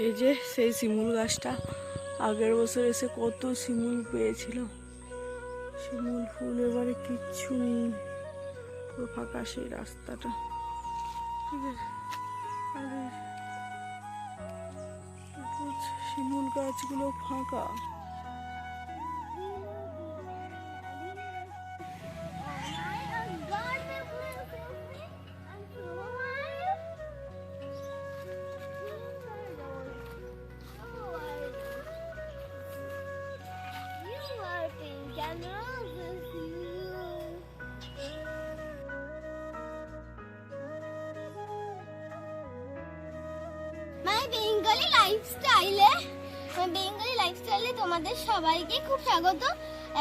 এই যে সেই শিমুল গাছটা, আগের বছর এসে কত শিমুল পেয়েছিলাম। শিমুল ফুল এবারে কিচ্ছু নেই, পুরো ফাঁকা সেই রাস্তাটা। ঠিক আছে, আর শিমুল গাছগুলো ফাঁকা। বেঙ্গলি লাইফস্টাইলে তোমাদের সবাইকে খুব স্বাগত।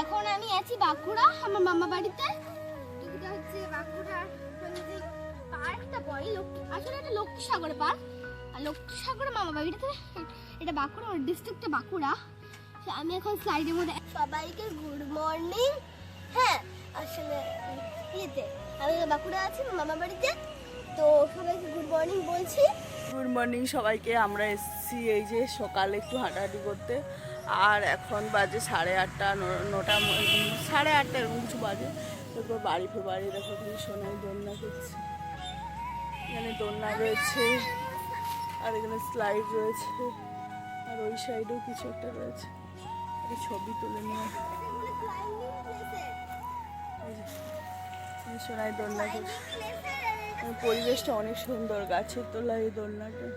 এখন আমি আছি বাঁকুড়া, আমার মামা বাড়িতে। এটা হচ্ছে বাঁকুড়ার পার্কটা পড়ে, আসলে এটা লক্ষ্মীসাগর পার্ক, আর লক্ষ্মীসাগর মামা বাড়িতে। এটা বাঁকুড়া ডিস্ট্রিক্টটা বাঁকুড়া। আমি এখন স্লাইডের মধ্যে সবাইকে গুড মর্নিং। হ্যাঁ, আসলে আমি বাঁকুড়া আছি মামা বাড়িতে, তো সবাইকে গুড মর্নিং বলছি। গুড মর্নিং সবাইকে। আমরা এসেছি এই যে সকালে একটু হাঁটাহাঁটি করতে, আর এখন বাজে 8:30 9টা, 8:30 এরকম কিছু বাজে। তারপর বাড়ি দেখো তুমি সোনাই দোলনা করছে, এখানে দোলনা রয়েছে, আর এখানে স্লাইড রয়েছে, আর ওই সাইডেও কিছু একটা রয়েছে। ছবি তুলে নিয়ে সোনাই দোলনা করছে। পরিবেশটা অনেক সুন্দর, গাছের তোলা এই দোলনাটা।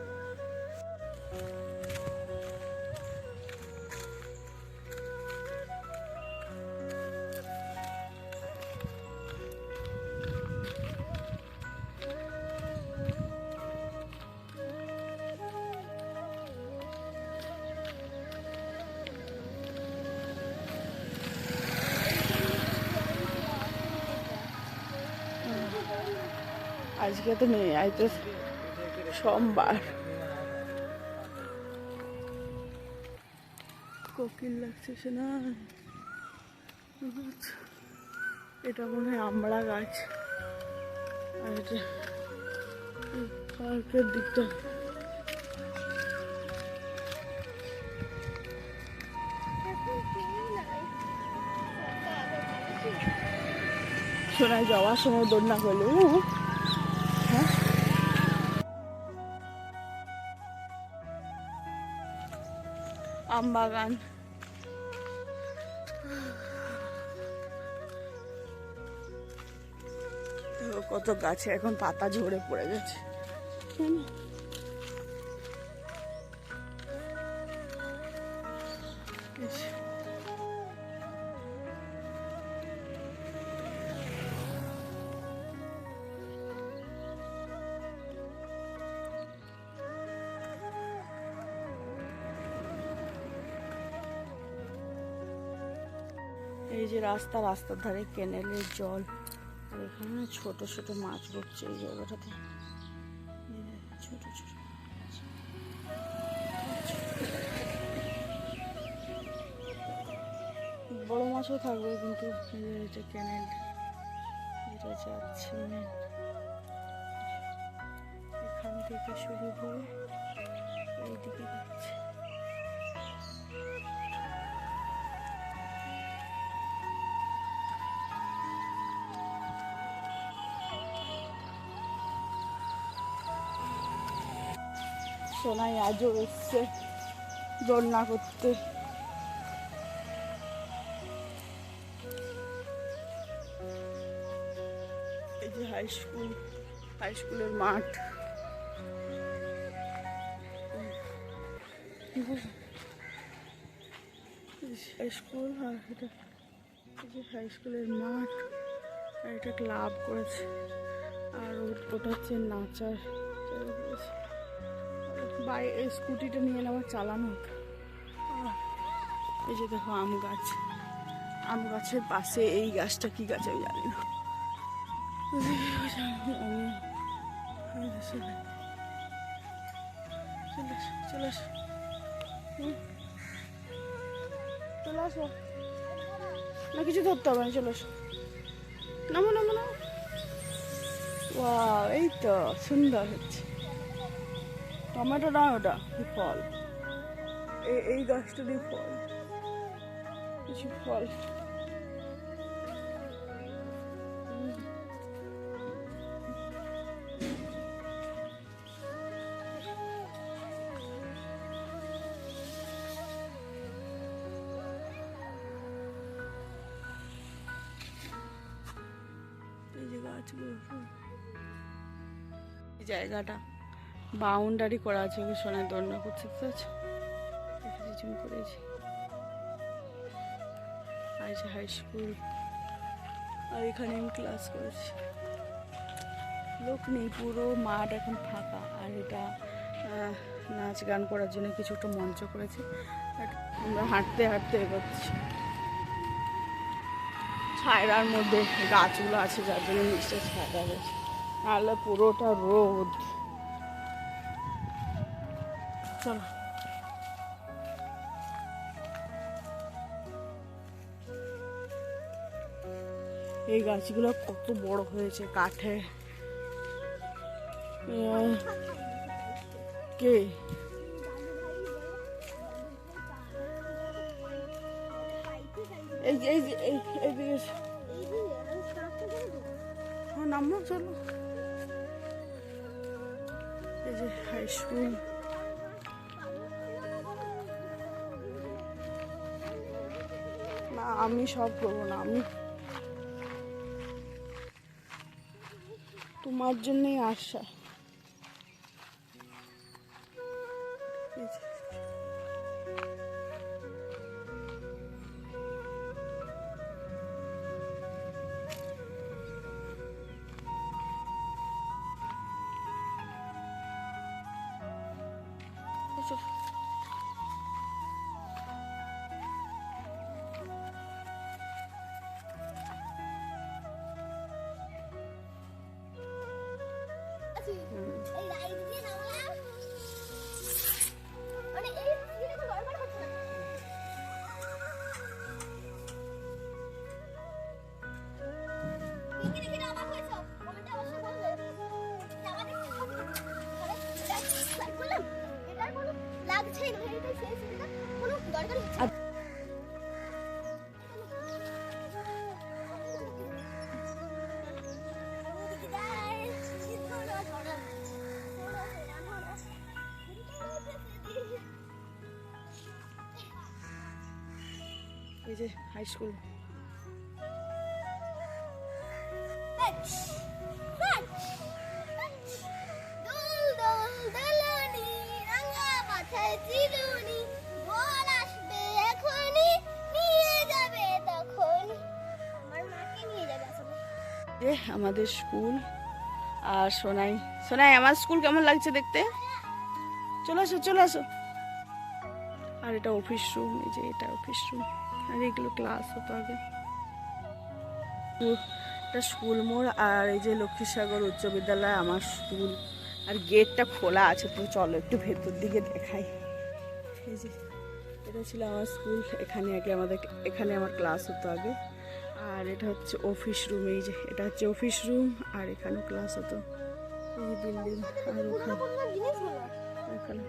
আজকে তো নেই, আজ তো সোমবার। কোকিল লাগছে শোনা। এটা মনে হয় আমড়া গাছ, আর এটা পার্কের দিকটা। শোনায় যাওয়ার সময় দোলনা করলো। হ্যাঁ, আম বাগান। কত গাছে এখন পাতা ঝরে পড়ে গেছে। এই যে রাস্তার ধারে কেনেলের জল, আর এখানে ছোট ছোট মাছ পড়ছে এই জায়গাটাতে, ছোট ছোট। বড় মাছও থাকবে, কিন্তু এটা কেনেল, এটা যাচ্ছে এখান থেকে শুরু করে এইদিকে যাচ্ছে। সোনাই আজও এসছে দোলনা করতে। এই যে হাই স্কুলের মাঠ। হাই স্কুল, আর এটা হাই স্কুলের মাঠ, আর এটা ক্লাব করেছে, আর ওটা হচ্ছে নাচার। এই স্কুটিটা নিয়ে এলে আমার চালানো হতো। এই যে দেখো আম গাছের পাশে এই গাছটা কি গাছ আমি জানি না। চলে আসো, না কিছু ধরতে হবে না, চলে আসো। নামো। ওয়াও, এই তো সুন্দর হচ্ছে। টমেটো নয় ওটা, কি ফল, এই গাছটারই ফল, কিছু ফল। এই যে গাছগুলো, এই জায়গাটা বাউন্ডারি করা আছে, ওকে সোনায় দোলনা করছে, বুঝতে পারছো? জুম করেছি। আর যে হাই স্কুল, আর এখানে আমি ক্লাস করেছি, লোক নেই, পুরো মাঠ এখন ফাঁকা। আর এটা নাচ গান করার জন্য কিছু একটা মঞ্চ করেছে, আর আমরা হাঁটতে হাঁটতে এগোচ্ছি। ছায়রার মধ্যে গাছগুলো আছে, যার জন্য নিচটা ছায়া গেছে, নাহলে পুরোটা রোদ। চলো, এই গাছগুলো কত বড় হয়েছে, কাঠে। কে এইদিকে নামো, চলো। এই যে হাই স্কুল, না আমি সব করবো না, আমি তোমার জন্যই আশা। এই লাইট দিয়ে নামলাম, মানে এই দিকে তো গড়বড় হচ্ছে না। কি দেখে অবাক হয়েছো? কমেন্টে অবশ্যই বলবে। জামা দেখতে বললাম, এটার কোনো লাগছেই না, এটাই শেষ, এটা কোনো দরকার হচ্ছে না। এই যে হাই স্কুল, যে আমাদের স্কুল। আর সোনাই, সোনাই আমার স্কুল কেমন লাগছে দেখতে? চলে আসো, চলে আসো। আর এটা অফিস রুম, এই যে এটা অফিস রুম, আর এগুলো ক্লাস হতো আগে। এটা স্কুল মোড়, আর এই যে লক্ষ্মীসাগর উচ্চ বিদ্যালয় আমার স্কুল। আর গেটটা খোলা আছে, তো চলো একটু ভেতর দিকে দেখাই। এই যে এটা ছিল আমার স্কুল, এখানে আমার ক্লাস হতো আগে। আর এটা হচ্ছে অফিস রুম, এই যে এটা হচ্ছে অফিস রুম, আর এখানেও ক্লাস হতো। এই যে বিল্ডিং, আর এখানে